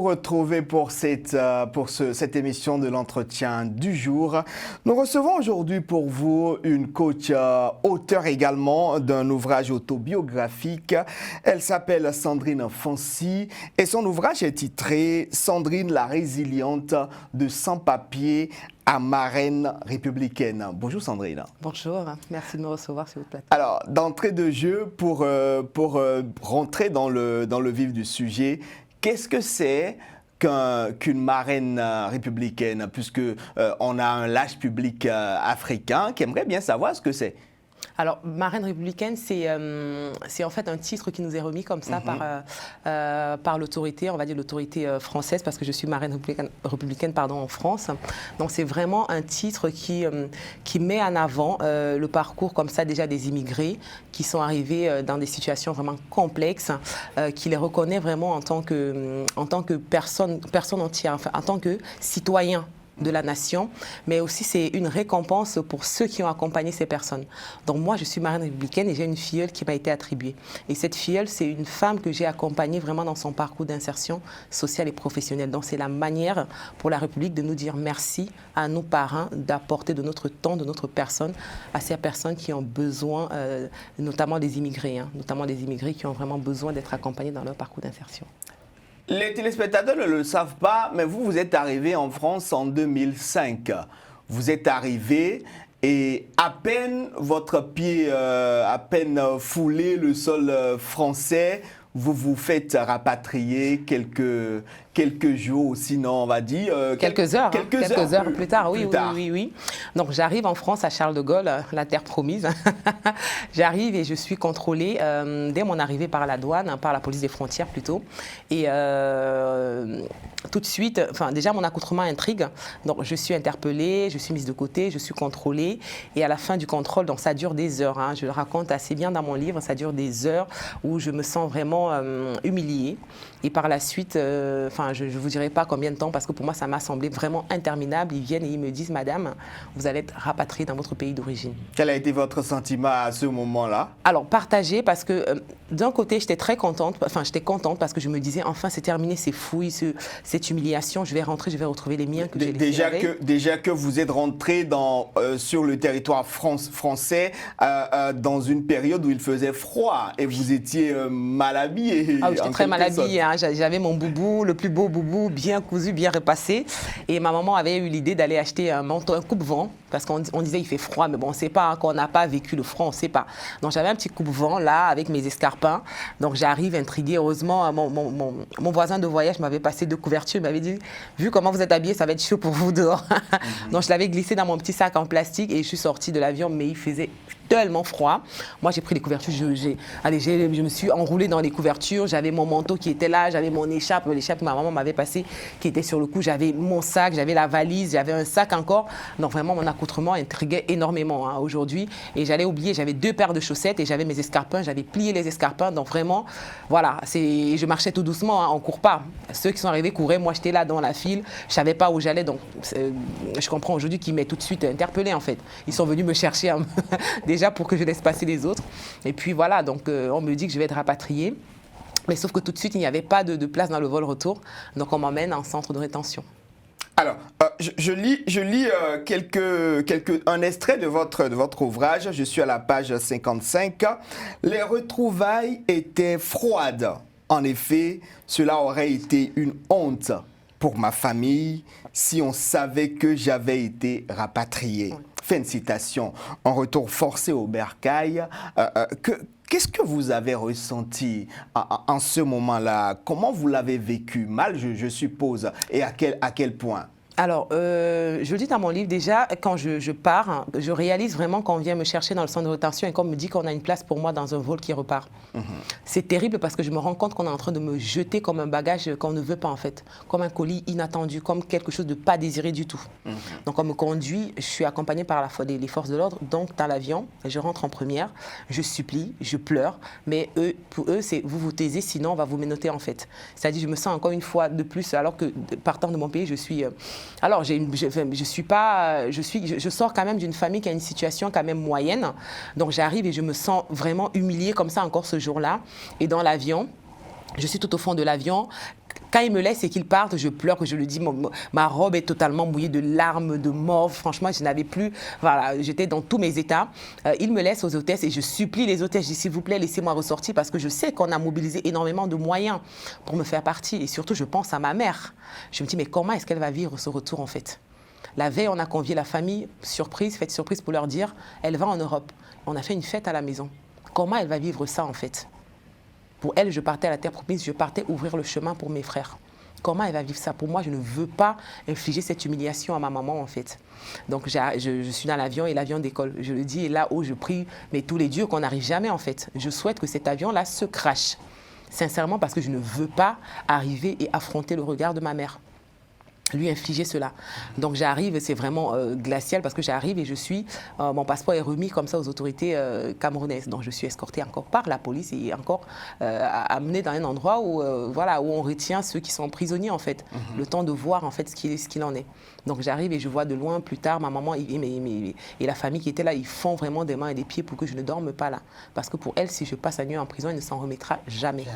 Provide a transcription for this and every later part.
retrouver pour cette émission de l'entretien du jour. Nous recevons aujourd'hui pour vous une coach, auteure également d'un ouvrage autobiographique. Elle s'appelle Sandrine Fancy et son ouvrage est titré « Sandrine la résiliente de sans-papiers à marraine républicaine ». Bonjour Sandrine. Bonjour, merci de me recevoir s'il vous plaît. Alors, d'entrée de jeu, pour rentrer dans le vif du sujet, qu'est-ce que c'est qu'une marraine républicaine, puisque on a un large public africain qui aimerait bien savoir ce que c'est? Alors, marraine républicaine, c'est en fait un titre qui nous est remis comme ça par l'autorité, on va dire l'autorité française, parce que je suis marraine républicaine en France. Donc, c'est vraiment un titre qui met en avant le parcours comme ça déjà des immigrés qui sont arrivés dans des situations vraiment complexes, qui les reconnaît vraiment en tant que personne entière, enfin, en tant que citoyen de la nation, mais aussi c'est une récompense pour ceux qui ont accompagné ces personnes. Donc moi, je suis marraine républicaine et j'ai une filleule qui m'a été attribuée. Et cette filleule, c'est une femme que j'ai accompagnée vraiment dans son parcours d'insertion sociale et professionnelle. Donc c'est la manière pour la République de nous dire merci à nos parents, d'apporter de notre temps, de notre personne à ces personnes qui ont besoin, notamment des immigrés, notamment des immigrés qui ont vraiment besoin d'être accompagnés dans leur parcours d'insertion. Les téléspectateurs ne le savent pas, mais vous êtes arrivé en France en 2005. Vous êtes arrivé et à peine votre pied, à peine foulé le sol français, vous vous faites rapatrier quelques jours, sinon on va dire... Quelques heures plus tard, oui. Donc j'arrive en France à Charles de Gaulle, la terre promise. J'arrive et je suis contrôlée dès mon arrivée par la douane, par la police des frontières plutôt. Et tout de suite, enfin déjà mon accoutrement intrigue. Donc je suis interpellée, je suis mise de côté, je suis contrôlée. Et à la fin du contrôle, donc ça dure des heures. Je le raconte assez bien dans mon livre, ça dure des heures où je me sens vraiment humiliée. Et par la suite, je ne vous dirai pas combien de temps parce que pour moi, ça m'a semblé vraiment interminable. Ils viennent et ils me disent, madame, vous allez être rapatriée dans votre pays d'origine. Quel a été votre sentiment à ce moment-là? Alors, partagé parce que d'un côté, j'étais très contente. Enfin, j'étais contente parce que je me disais, enfin, c'est terminé ces fouilles, cette humiliation. Je vais rentrer, je vais retrouver les miens que j'ai laissés. Déjà que vous êtes rentré sur le territoire français dans une période où il faisait froid et vous étiez mal habillé. Ah oui, j'étais très mal habillée. J'avais mon boubou, le plus beau boubou, bien cousu, bien repassé. Et ma maman avait eu l'idée d'aller acheter un manteau, un coupe-vent, parce qu'on disait il fait froid, mais bon, on ne sait pas, qu'on n'a pas vécu le froid, on ne sait pas. Donc j'avais un petit coupe-vent là, avec mes escarpins. Donc j'arrive intriguée. Heureusement, mon voisin de voyage m'avait passé 2 couvertures. Il m'avait dit, vu comment vous êtes habillés, ça va être chaud pour vous dehors. Donc je l'avais glissé dans mon petit sac en plastique et je suis sortie de l'avion, mais il faisait tellement froid. Moi, j'ai pris les couvertures, je me suis enroulée dans les couvertures. J'avais mon manteau qui était là, j'avais mon écharpe, l'écharpe que ma maman m'avait passée qui était sur le cou. J'avais mon sac, j'avais la valise, j'avais un sac encore. Donc vraiment, mon accoutrement intriguait énormément aujourd'hui. Et j'allais oublier, j'avais 2 paires de chaussettes et j'avais mes escarpins. J'avais plié les escarpins. Donc vraiment, voilà, je marchais tout doucement, on ne court pas. Ceux qui sont arrivés couraient, moi j'étais là dans la file. Je ne savais pas où j'allais. Donc je comprends aujourd'hui qu'ils m'aient tout de suite interpellée en fait. Ils sont venus me chercher déjà pour que je laisse passer les autres. Et puis voilà, donc on me dit que je vais être rapatriée. Mais sauf que tout de suite, il n'y avait pas de place dans le vol retour. Donc on m'emmène en centre de rétention. Alors, je lis un extrait de votre ouvrage. Je suis à la page 55. Les retrouvailles étaient froides. En effet, cela aurait été une honte pour ma famille si on savait que j'avais été rapatrié. Oui. Fin de citation. En retour forcé au bercail, qu'est-ce que vous avez ressenti en ce moment-là? Comment vous l'avez vécu? Mal, je suppose. Et à quel point? Alors, je le dis dans mon livre, déjà, quand je pars, je réalise vraiment qu'on vient me chercher dans le centre de rétention et qu'on me dit qu'on a une place pour moi dans un vol qui repart. C'est terrible parce que je me rends compte qu'on est en train de me jeter comme un bagage qu'on ne veut pas en fait, comme un colis inattendu, comme quelque chose de pas désiré du tout. Donc on me conduit, je suis accompagnée par les forces de l'ordre, donc dans l'avion, je rentre en première, je supplie, je pleure, mais pour eux, c'est vous vous taisez, sinon on va vous menotter en fait. C'est-à-dire je me sens encore une fois de plus, alors que partant de mon pays, je suis... Alors, je sors quand même d'une famille qui a une situation quand même moyenne. Donc, j'arrive et je me sens vraiment humiliée comme ça encore ce jour-là. Et dans l'avion, Je suis tout au fond de l'avion. Quand il me laisse et qu'il parte, je pleure, que je lui dis, ma robe est totalement mouillée de larmes, de morve. Franchement, je n'avais plus, voilà, j'étais dans tous mes états. Il me laisse aux hôtesses et je supplie les hôtesses, je dis, s'il vous plaît, laissez-moi ressortir parce que je sais qu'on a mobilisé énormément de moyens pour me faire partir. Et surtout, je pense à ma mère. Je me dis, mais comment est-ce qu'elle va vivre ce retour en fait? La veille, on a convié la famille, fête surprise pour leur dire, elle va en Europe. On a fait une fête à la maison. Comment elle va vivre ça en fait? Pour elle, je partais à la terre promise, je partais ouvrir le chemin pour mes frères. Comment elle va vivre ça? Pour moi, je ne veux pas infliger cette humiliation à ma maman, en fait. Donc, je suis dans l'avion et l'avion décolle. Je le dis, et là où je prie, mais tous les dieux qu'on n'arrive jamais, en fait. Je souhaite que cet avion-là se crache. Sincèrement, parce que je ne veux pas arriver et affronter le regard de ma mère. Lui infliger cela. Donc j'arrive, c'est vraiment glacial parce que j'arrive et mon passeport est remis comme ça aux autorités camerounaises. Donc je suis escortée encore par la police et encore amenée dans un endroit où, voilà, où on retient ceux qui sont prisonniers en fait, le temps de voir en fait ce qu'il en est. Donc j'arrive et je vois de loin plus tard ma maman et la famille qui était là, ils font vraiment des mains et des pieds pour que je ne dorme pas là. Parce que pour elle, si je passe la nuit en prison, elle ne s'en remettra jamais.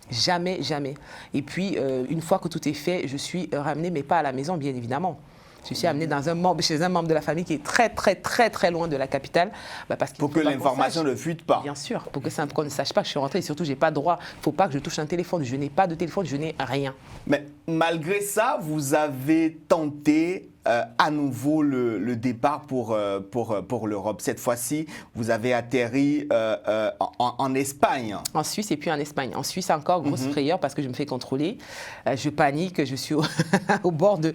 Jamais, jamais. Et puis, une fois que tout est fait, je suis ramenée, mais pas à la maison, bien évidemment. Je suis amenée chez un membre de la famille qui est très, très, très, très loin de la capitale. Pour que l'information ne fuite pas. Bien sûr, pour qu'on ne sache pas que je suis rentrée. Et surtout, je n'ai pas droit. Il ne faut pas que je touche un téléphone. Je n'ai pas de téléphone, je n'ai rien. Mais malgré ça, vous avez tenté à nouveau le départ pour l'Europe. Cette fois-ci, vous avez atterri en Espagne. En Suisse et puis en Espagne. En Suisse, encore, grosse frayeur parce que je me fais contrôler. Je panique, je suis au bord de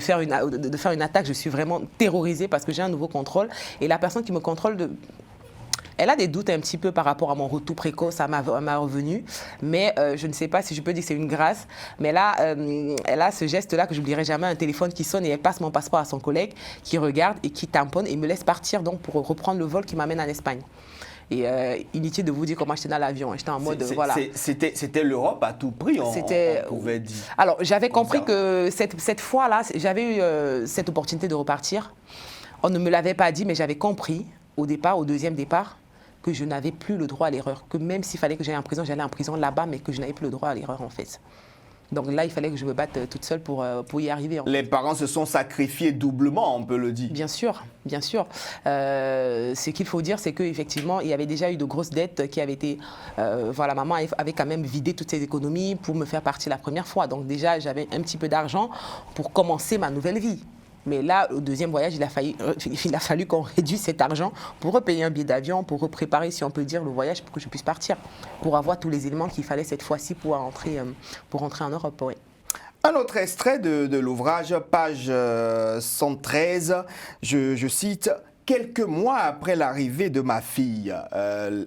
faire une attaque. Je suis vraiment terrorisée parce que j'ai un nouveau contrôle. Et la personne qui me contrôle elle a des doutes un petit peu par rapport à mon retour précoce, à ma revenue, mais je ne sais pas si je peux dire que c'est une grâce. Mais là, elle a ce geste-là que je n'oublierai jamais, un téléphone qui sonne et elle passe mon passeport à son collègue qui regarde et qui tamponne et me laisse partir donc pour reprendre le vol qui m'amène en Espagne. Et inutile de vous dire comment j'étais dans l'avion. J'étais en mode, voilà. C'était l'Europe à tout prix, on pouvait dire. Alors, j'avais compris que cette fois-là, j'avais eu cette opportunité de repartir. On ne me l'avait pas dit, mais j'avais compris au deuxième départ, que je n'avais plus le droit à l'erreur, que même s'il fallait que j'aille en prison, j'allais en prison là-bas, mais que je n'avais plus le droit à l'erreur en fait. Donc là, il fallait que je me batte toute seule pour y arriver. Les parents se sont sacrifiés doublement, on peut le dire. Bien sûr, bien sûr. Ce qu'il faut dire, c'est qu'effectivement, il y avait déjà eu de grosses dettes qui avaient été... voilà, maman avait quand même vidé toutes ses économies pour me faire partir la première fois. Donc déjà, j'avais un petit peu d'argent pour commencer ma nouvelle vie. Mais là, au deuxième voyage, il a fallu qu'on réduise cet argent pour repayer un billet d'avion, pour préparer, si on peut dire, le voyage pour que je puisse partir, pour avoir tous les éléments qu'il fallait cette fois-ci pour rentrer en Europe. Oui. Un autre extrait de l'ouvrage, page 113, je cite « Quelques mois après l'arrivée de ma fille,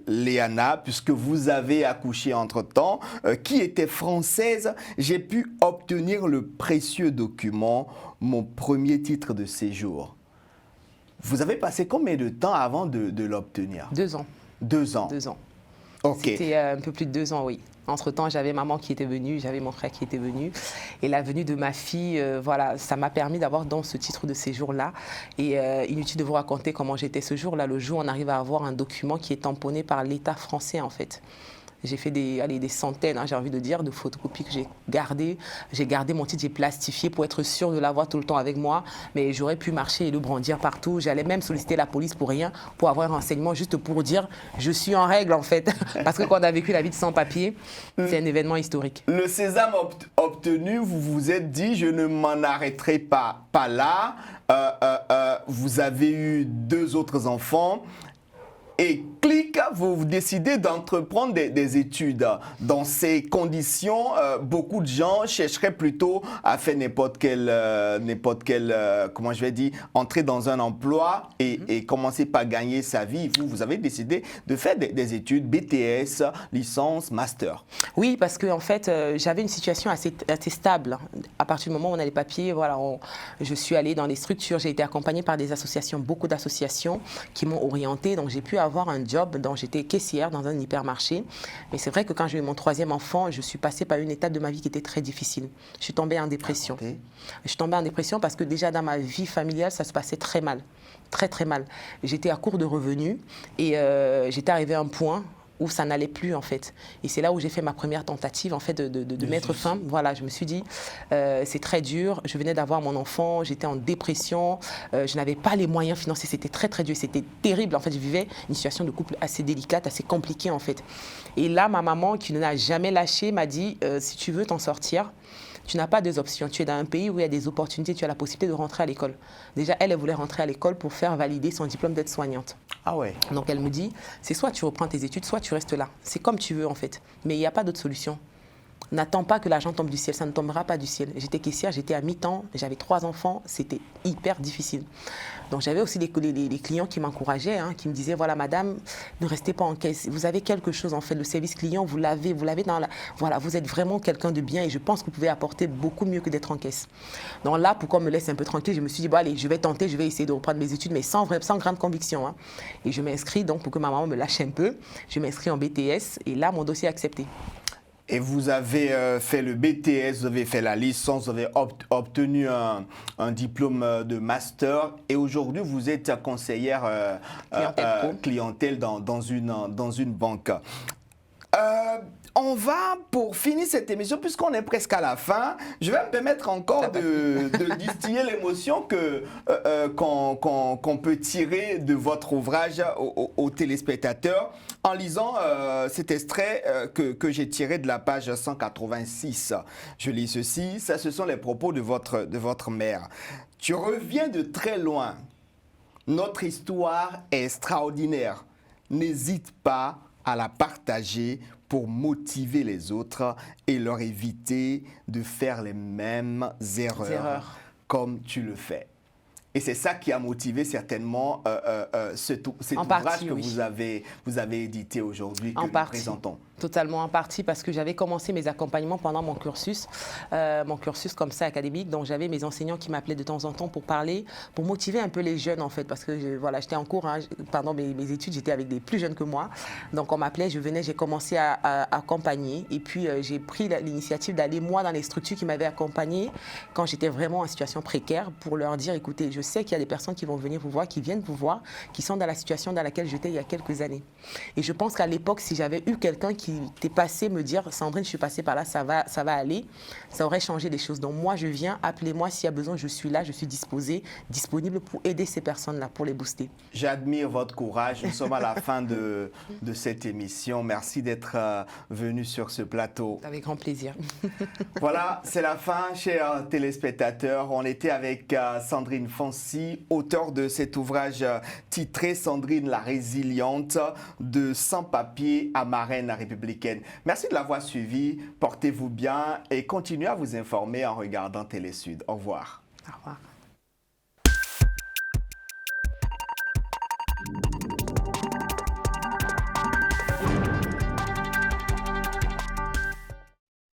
Léana, puisque vous avez accouché entre-temps, qui était française, j'ai pu obtenir le précieux document, mon premier titre de séjour. » Vous avez passé combien de temps avant de l'obtenir? 2 ans. 2 ans. 2 ans. Ok. C'était un peu plus de 2 ans, oui. Entre-temps, j'avais maman qui était venue, j'avais mon frère qui était venu. Et la venue de ma fille, voilà, ça m'a permis d'avoir donc ce titre de séjour-là. Et inutile de vous raconter comment j'étais ce jour-là. Le jour où on arrive à avoir un document qui est tamponné par l'État français, en fait. J'ai fait des centaines, j'ai envie de dire, de photocopies que j'ai gardées. J'ai gardé mon titre, j'ai plastifié pour être sûre de l'avoir tout le temps avec moi. Mais j'aurais pu marcher et le brandir partout. J'allais même solliciter la police pour rien, pour avoir un renseignement, juste pour dire je suis en règle en fait. Parce que quand on a vécu la vie de sans-papier, c'est un événement historique. Le sésame obtenu, vous vous êtes dit je ne m'en arrêterai pas là. Vous avez eu 2 autres enfants. Et clic, vous décidez d'entreprendre des études. Dans ces conditions, beaucoup de gens chercheraient plutôt à faire n'importe quel, comment je vais dire, entrer dans un emploi et commencer par gagner sa vie. Vous avez décidé de faire des études, BTS, licence, master. Oui, parce que en fait, j'avais une situation assez stable. À partir du moment où on a les papiers, voilà, je suis allée dans les structures, j'ai été accompagnée par des associations, beaucoup d'associations qui m'ont orientée. Donc j'ai pu avoir un job dont j'étais caissière dans un hypermarché. Mais c'est vrai que quand j'ai eu mon 3e enfant, je suis passée par une étape de ma vie qui était très difficile. Je suis tombée en dépression. Okay. Je suis tombée en dépression parce que déjà dans ma vie familiale, ça se passait très mal. Très, très mal. J'étais à court de revenus et j'étais arrivée à un point où ça n'allait plus en fait. Et c'est là où j'ai fait ma première tentative en fait de mettre fin. Voilà, je me suis dit, c'est très dur. Je venais d'avoir mon enfant, j'étais en dépression, je n'avais pas les moyens financiers, c'était très très dur, c'était terrible. En fait, je vivais une situation de couple assez délicate, assez compliquée en fait. Et là, ma maman, qui ne m'a jamais lâché, m'a dit, si tu veux t'en sortir, tu n'as pas deux options. Tu es dans un pays où il y a des opportunités, tu as la possibilité de rentrer à l'école. Déjà, elle voulait rentrer à l'école pour faire valider son diplôme d'aide-soignante. Ah ouais. Donc elle me dit, c'est soit tu reprends tes études, soit tu restes là. C'est comme tu veux en fait. Mais il n'y a pas d'autre solution. N'attends pas que l'argent tombe du ciel, ça ne tombera pas du ciel. J'étais caissière, j'étais à mi-temps, j'avais 3 enfants, c'était hyper difficile. Donc j'avais aussi les clients qui m'encourageaient, hein, qui me disaient, voilà madame, ne restez pas en caisse, vous avez quelque chose en fait, le service client, vous l'avez dans la... Voilà, vous êtes vraiment quelqu'un de bien et je pense que vous pouvez apporter beaucoup mieux que d'être en caisse. Donc là, pour qu'on me laisse un peu tranquille, je me suis dit, bon allez, je vais tenter, je vais essayer de reprendre mes études, mais sans grande conviction. Hein. Et je m'inscris donc pour que ma maman me lâche un peu, je m'inscris en BTS et là, mon dossier est accepté. Et vous avez fait le BTS, vous avez fait la licence, vous avez obtenu un diplôme de master et aujourd'hui vous êtes conseillère clientèle dans une banque. On va, pour finir cette émission, puisqu'on est presque à la fin, je vais me permettre encore de distiller l'émotion qu'on peut tirer de votre ouvrage aux téléspectateurs en lisant cet extrait que j'ai tiré de la page 186. Je lis ceci, ce sont les propos de votre mère. « Tu reviens de très loin. Notre histoire est extraordinaire. N'hésite pas à la partager pour motiver les autres et leur éviter de faire les mêmes erreurs comme tu le fais. » Et c'est ça qui a motivé certainement cet ouvrage que vous avez édité aujourd'hui, que nous présentons. Totalement en partie parce que j'avais commencé mes accompagnements pendant mon cursus comme ça académique. Donc j'avais mes enseignants qui m'appelaient de temps en temps pour parler, pour motiver un peu les jeunes en fait. Parce que voilà, j'étais en cours, hein, pendant mes études, j'étais avec des plus jeunes que moi. Donc on m'appelait, je venais, j'ai commencé à accompagner. Et puis j'ai pris l'initiative d'aller moi dans les structures qui m'avaient accompagné quand j'étais vraiment en situation précaire pour leur dire, écoutez, je sais qu'il y a des personnes qui vont venir vous voir, qui viennent vous voir, qui sont dans la situation dans laquelle j'étais il y a quelques années. Et je pense qu'à l'époque, si j'avais eu quelqu'un qui était passé me dire, Sandrine, je suis passée par là, ça va aller, ça aurait changé les choses. Donc moi, je viens, appelez-moi s'il y a besoin, je suis là, je suis disponible pour aider ces personnes-là, pour les booster. J'admire votre courage. Nous sommes à la fin de cette émission. Merci d'être venu sur ce plateau. Avec grand plaisir. Voilà, c'est la fin, chers téléspectateurs. On était avec Sandrine Fancy, auteure de cet ouvrage titré Sandrine la résiliente, de sans-papiers à marraine républicaine. Merci de l'avoir suivi, portez-vous bien et continuez à vous informer en regardant Télé Sud. Au revoir. Au revoir.